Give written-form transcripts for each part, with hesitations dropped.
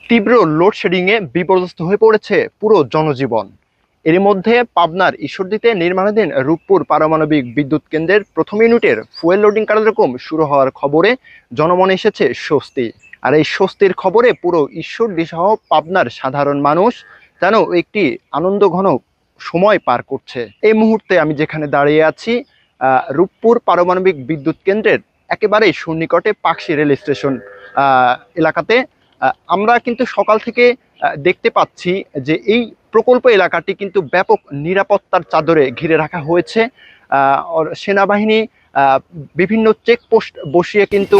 তীব্র লোডশেডিংয়ে বিপর্যস্ত হয়ে পড়েছে পুরো জনজীবন। এর মধ্যে পাবনার ঈশ্বরদীতে নির্মাণাধীন রূপপুর পারমাণবিক বিদ্যুৎ কেন্দ্রের প্রথম ইউনিটের ফুয়েল লোডিং কার্যক্রম শুরু হওয়ার খবরে জনমনে এসেছে স্বস্তি। আর এই স্বস্তির খবরে পুরো ঈশ্বরদী সহ পাবনার সাধারণ মানুষ যেন একটি আনন্দঘন সময় পার করছে। এই মুহূর্তে আমি যেখানে দাঁড়িয়ে আছি, রূপপুর পারমাণবিক বিদ্যুৎ কেন্দ্রের একেবারেই সন্নিকটে পাকশী রেল স্টেশন এলাকাতে আমরা কিন্তু সকাল থেকে দেখতে পাচ্ছি যে এই প্রকল্প এলাকাটি কিন্তু ব্যাপক নিরাপত্তার চাদরে ঘিরে রাখা হয়েছে। সেনাবাহিনী বিভিন্ন চেকপোস্ট বসিয়ে কিন্তু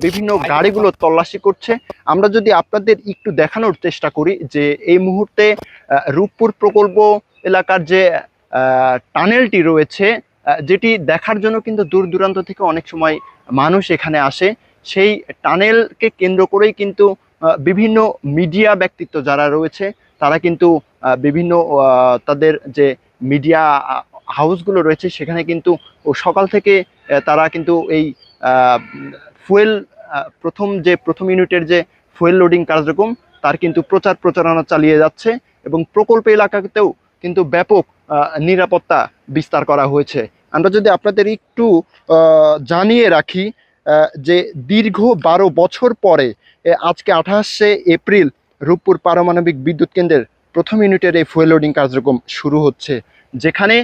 বিভিন্ন গাড়িগুলো তল্লাশি করছে। আমরা যদি আপনাদের একটু দেখানোর চেষ্টা করি যে এই মুহূর্তে রূপপুর প্রকল্প এলাকার যে টানেলটি রয়েছে, যেটি দেখার জন্য কিন্তু দূর দূরান্ত থেকে অনেক সময় মানুষ এখানে আসে। সেই টানেলকে কেন্দ্র করেই কিন্তু বিভিন্ন মিডিয়া ব্যক্তিত্ব যারা রয়েছে তারা কিন্তু বিভিন্ন তাদের যে মিডিয়া হাউসগুলো রয়েছে সেখানে কিন্তু সকাল থেকে তারা কিন্তু এই ফুয়েল প্রথম ইউনিটের যে ফুয়েল লোডিং কার্যক্রম তার কিন্তু প্রচারণা চালিয়ে যাচ্ছে এবং প্রকল্প এলাকাতেও কিন্তু ব্যাপক নিরাপত্তা বিস্তার করা হয়েছে। আমরা যদি আপনাদের একটু জানিয়ে রাখি যে দীর্ঘ 12 বছর পরে আজকে 28শে এপ্রিল রূপপুর পারমাণবিক বিদ্যুৎ কেন্দ্রের প্রথম ইউনিটের এই ফুয়েল লোডিং কার্যক্রম শুরু হচ্ছে, যেখানে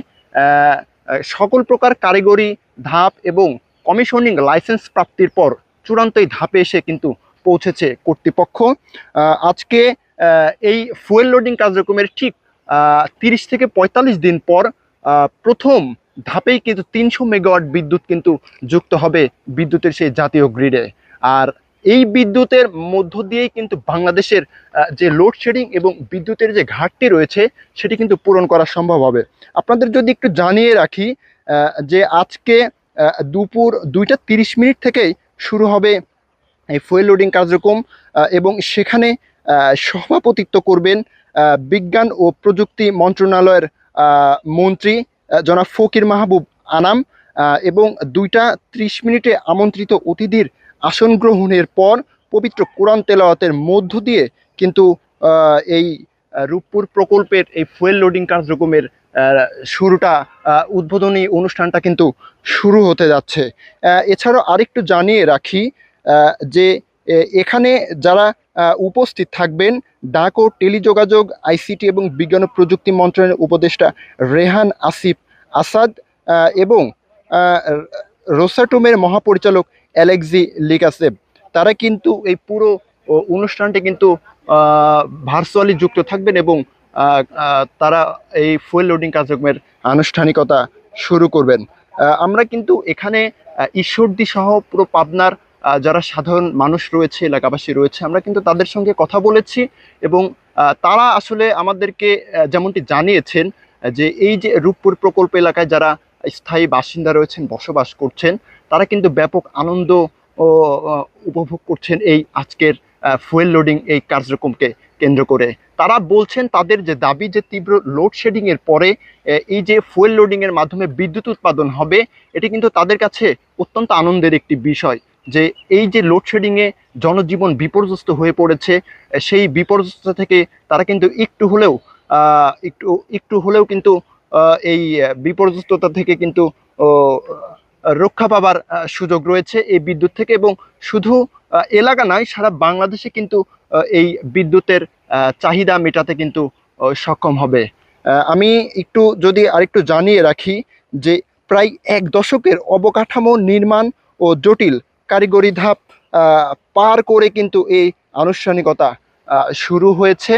সকল প্রকার কারিগরি ধাপ এবং কমিশনিং লাইসেন্স প্রাপ্তির পর চূড়ান্ত এই ধাপে এসে কিন্তু পৌঁছেছে কর্তৃপক্ষ। আজকে এই ফুয়েল লোডিং কার্যক্রমের ঠিক 30 থেকে 45 দিন পর প্রথম ধাপেই কিন্তু 300 মেগাওয়াট বিদ্যুৎ কিন্তু যুক্ত হবে বিদ্যুতের সেই জাতীয় গ্রিডে। আর এই বিদ্যুতের মধ্য দিয়েই কিন্তু বাংলাদেশের যে লোডশেডিং এবং বিদ্যুতের যে ঘাটতি রয়েছে সেটি কিন্তু পূরণ করা সম্ভব হবে। আপনাদের যদি একটু জানিয়ে রাখি যে আজকে দুপুর 2:30 থেকেই শুরু হবে এই ফুয়েল লোডিং কার্যক্রম এবং সেখানে সভাপতিত্ব করবেন বিজ্ঞান ও প্রযুক্তি মন্ত্রণালয়ের মন্ত্রী জনাব ফকির মাহবুব আনাম এবং 2:30 আমন্ত্রিত অতিথির আসন গ্রহণের পর পবিত্র কোরআন তেলাওয়াতের মধ্য দিয়ে কিন্তু এই রূপপুর প্রকল্পের এই ফুয়েল লোডিং কার্যক্রমের শুরুটা উদ্বোধনী অনুষ্ঠানটা কিন্তু শুরু হতে যাচ্ছে। এছাড়াও আরেকটু জানিয়ে রাখি যে এখানে যারা উপস্থিত থাকবেন ডাক ও টেলিযোগাযোগ আইসিটি এবং বিজ্ঞান ও প্রযুক্তি মন্ত্রণালয়ের উপদেষ্টা রেহান আসিফ আসাদ এবং রোসাটমের মহাপরিচালক অ্যালেক্সি লিকাসেভ, তারা কিন্তু এই পুরো অনুষ্ঠানটি কিন্তু ভার্চুয়ালি যুক্ত থাকবেন এবং তারা এই ফুয়েল লোডিং কার্যক্রমের আনুষ্ঠানিকতা শুরু করবেন। আমরা কিন্তু এখানে ঈশ্বরদী সহ পুরো পাবনার যারা সাধারণ মানুষ রয়েছে, এলাকাবাসী রয়েছে, আমরা কিন্তু তাদের সঙ্গে কথা বলেছি এবং তারা আসলে আমাদেরকে যেমনটি জানিয়েছেন যে এই যে রূপপুর প্রকল্প এলাকায় যারা স্থায়ী বাসিন্দা রয়েছেন, বসবাস করছেন, তারা কিন্তু ব্যাপক আনন্দ ও উপভোগ করছেন এই আজকের ফুয়েল লোডিং এই কার্যক্রমকে কেন্দ্র করে। তারা বলছেন তাদের যে দাবি যে তীব্র লোডশেডিং এর পরে এই যে ফুয়েল লোডিং এর মাধ্যমে বিদ্যুৎ উৎপাদন হবে, এটি কিন্তু তাদের কাছে অত্যন্ত আনন্দের একটি বিষয় যে এই যে লোডশেডিংয়ে জনজীবন বিপর্যস্ত হয়ে পড়েছে, সেই বিপর্যস্ত থেকে তারা কিন্তু একটু হলেও কিন্তু এই বিপর্যস্ততা থেকে কিন্তু রক্ষা পাবার সুযোগ রয়েছে এই বিদ্যুৎ থেকে। এবং শুধু এলাকা নয়, সারা বাংলাদেশে কিন্তু এই বিদ্যুতের চাহিদা মেটাতে কিন্তু সক্ষম হবে। আমি যদি আরেকটু জানিয়ে রাখি যে প্রায় 1 দশকের অবকাঠামো নির্মাণ ও জটিল কারিগরি ধাপ পার করে কিন্তু এই আনুষ্ঠানিকতা শুরু হয়েছে।